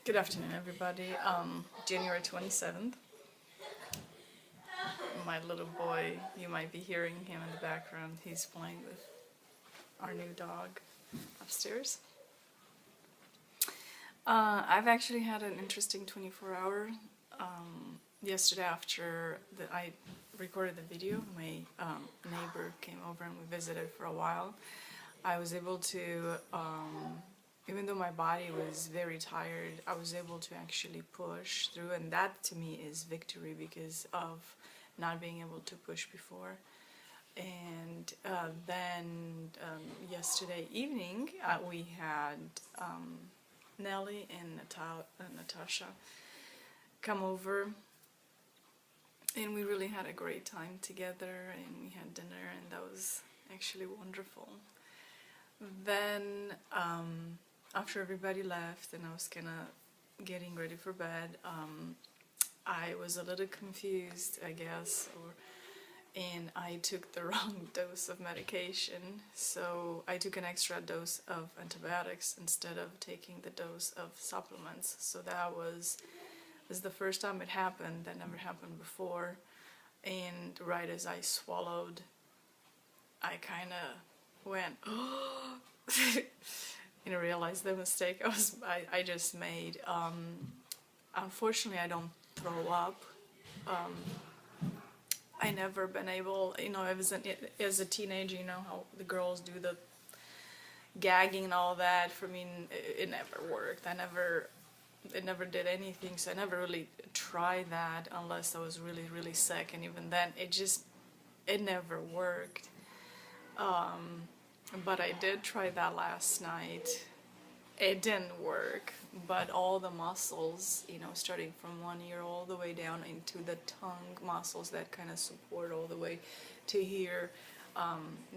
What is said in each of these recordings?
Good afternoon, everybody. January 27th. My little boy, you might be hearing him in the background. He's playing with our new dog upstairs. I've actually had an interesting 24-hour. Yesterday after I recorded the video, my neighbor came over and we visited for a while. I was able to, even though my body was very tired, I was able to actually push through, and that to me is victory because of not being able to push before. And then yesterday evening we had Nelly and Natasha come over, and we really had a great time together, and we had dinner, and that was actually wonderful. Then after everybody left and I was kind of getting ready for bed, I was a little confused, I guess, and I took the wrong dose of medication. So I took an extra dose of antibiotics instead of taking the dose of supplements. So that was the first time it happened. That never happened before. And right as I swallowed, I kind of went, oh, and I realized the mistake I just made. Unfortunately, I don't throw up. I never been able, as a teenager, you know how the girls do the gagging and all that. For me, it never worked. It never did anything, so I never really tried that unless I was really, really sick, and even then, it never worked. But I did try that last night. It didn't work, but all the muscles, starting from one ear all the way down into the tongue muscles that kind of support all the way to here,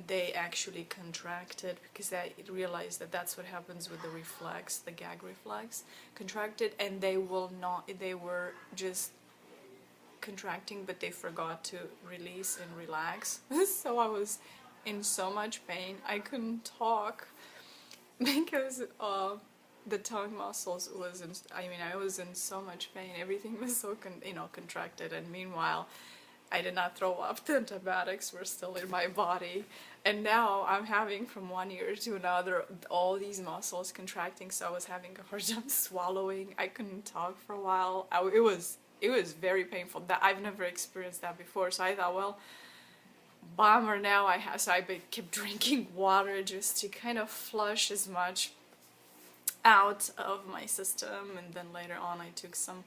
they actually contracted because I realized that that's what happens with the reflex, the gag reflex, contracted, and they were just contracting, but they forgot to release and relax. So I was in so much pain, I couldn't talk. Because the tongue muscles I was in so much pain. Everything was so contracted, and meanwhile I did not throw up. The antibiotics were still in my body, and now I'm having from one ear to another all these muscles contracting, so I was having a hard time swallowing. I couldn't talk for a while. It was very painful. That I've never experienced that before, so I thought, well, bummer. Now so I kept drinking water just to kind of flush as much out of my system, and then later on I took some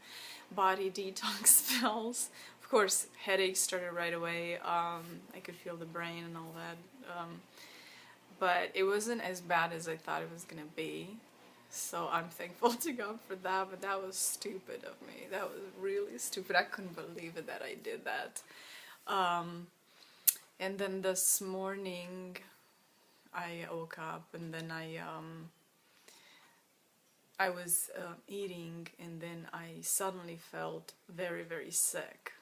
body detox pills. Of course, headaches started right away. I could feel the brain and all that, but it wasn't as bad as I thought it was gonna be, so I'm thankful to God for that. But that was stupid of me. That was really stupid. I couldn't believe it that I did that. And then this morning I woke up, and then I was eating, and then I suddenly felt very, very sick.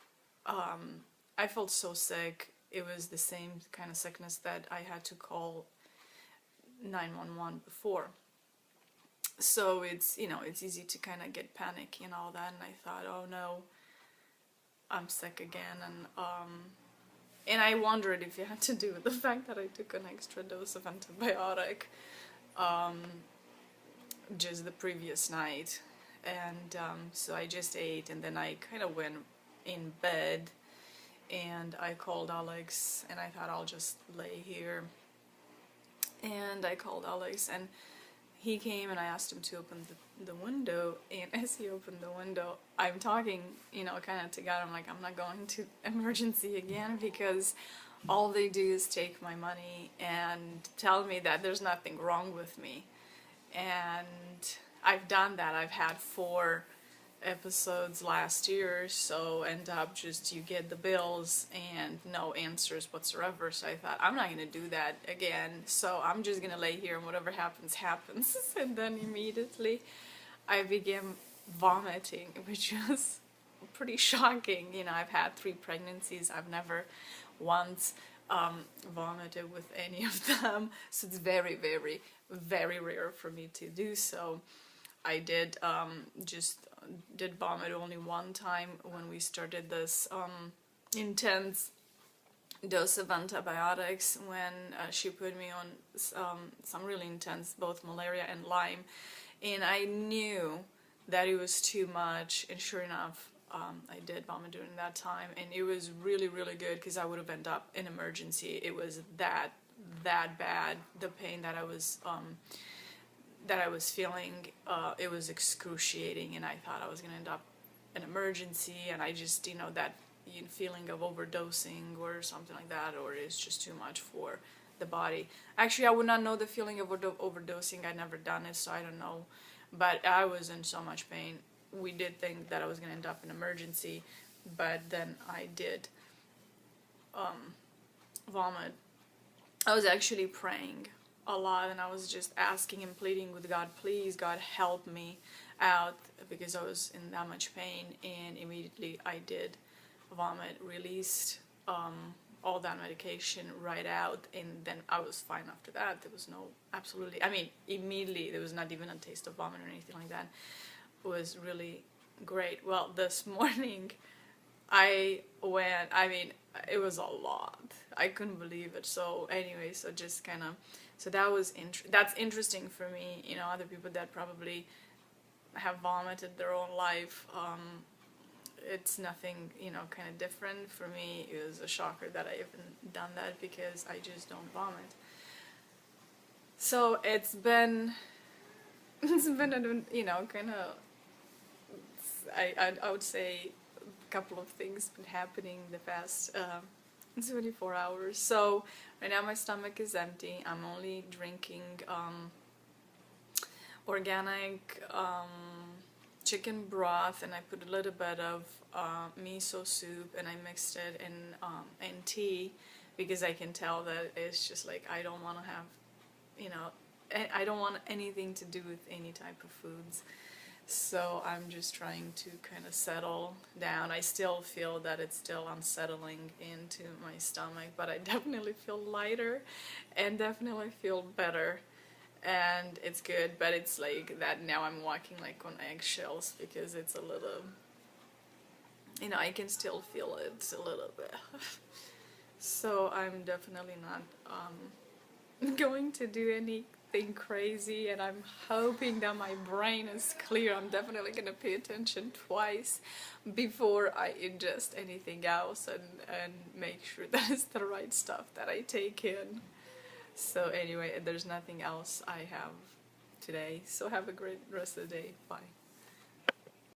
I felt so sick. It was the same kind of sickness that I had to call 911 before. So it's easy to kind of get panicky and all that, and I thought, oh no, I'm sick again. And I wondered if it had to do with the fact that I took an extra dose of antibiotic just the previous night. And so I just ate, and then I kind of went in bed, and I called Alex, and I thought I'll just lay here. And I called Alex, and he came, and I asked him to open the window, and as he opened the window, I'm talking, kind of to God. I'm like, I'm not going to emergency again, because all they do is take my money and tell me that there's nothing wrong with me. And I've done that. I've had 4 episodes last year, so end up just you get the bills and no answers whatsoever. So I thought, I'm not gonna do that again, so I'm just gonna lay here and whatever happens happens. And then immediately I began vomiting, which was pretty shocking. I've had 3 pregnancies. I've never once vomited with any of them, so it's very, very, very rare for me to do so. I did just did vomit only one time when we started this intense dose of antibiotics when she put me on some really intense, both malaria and Lyme, and I knew that it was too much, and sure enough, I did vomit during that time, and it was really, really good because I would have ended up in emergency. It was that bad, the pain that I was feeling. It was excruciating, and I thought I was gonna end up in emergency, and I just, that feeling of overdosing or something like that, or it's just too much for the body. Actually, I would not know the feeling of overdosing. I'd never done it, so I don't know. But I was in so much pain. We did think that I was going to end up in emergency, but then I did vomit. I was actually praying a lot, and I was just asking and pleading with God, please, God, help me out, because I was in that much pain, and immediately I did vomit, released all that medication right out, and then I was fine after that. There was no, absolutely, immediately there was not even a taste of vomit or anything like that. It was really great. Well, this morning I went, it was a lot. I couldn't believe it. So anyway, so just kind of, so that was, that's interesting for me. Other people that probably have vomited their own life, it's nothing, kind of different. For me, it was a shocker that I even done that, because I just don't vomit. So it's been a, kind of, I would say a couple of things been happening the past 24 hours. So right now my stomach is empty. I'm only drinking organic chicken broth, and I put a little bit of miso soup, and I mixed it in tea, because I can tell that it's just like I don't want to have, I don't want anything to do with any type of foods. So I'm just trying to kind of settle down. I still feel that it's still unsettling into my stomach, but I definitely feel lighter and definitely feel better. And it's good, but it's like that now I'm walking like on eggshells, because it's a little, I can still feel it a little bit. So I'm definitely not going to do anything crazy, and I'm hoping that my brain is clear. I'm definitely going to pay attention twice before I ingest anything else, and make sure that it's the right stuff that I take in. So anyway, there's nothing else I have today. So have a great rest of the day. Bye.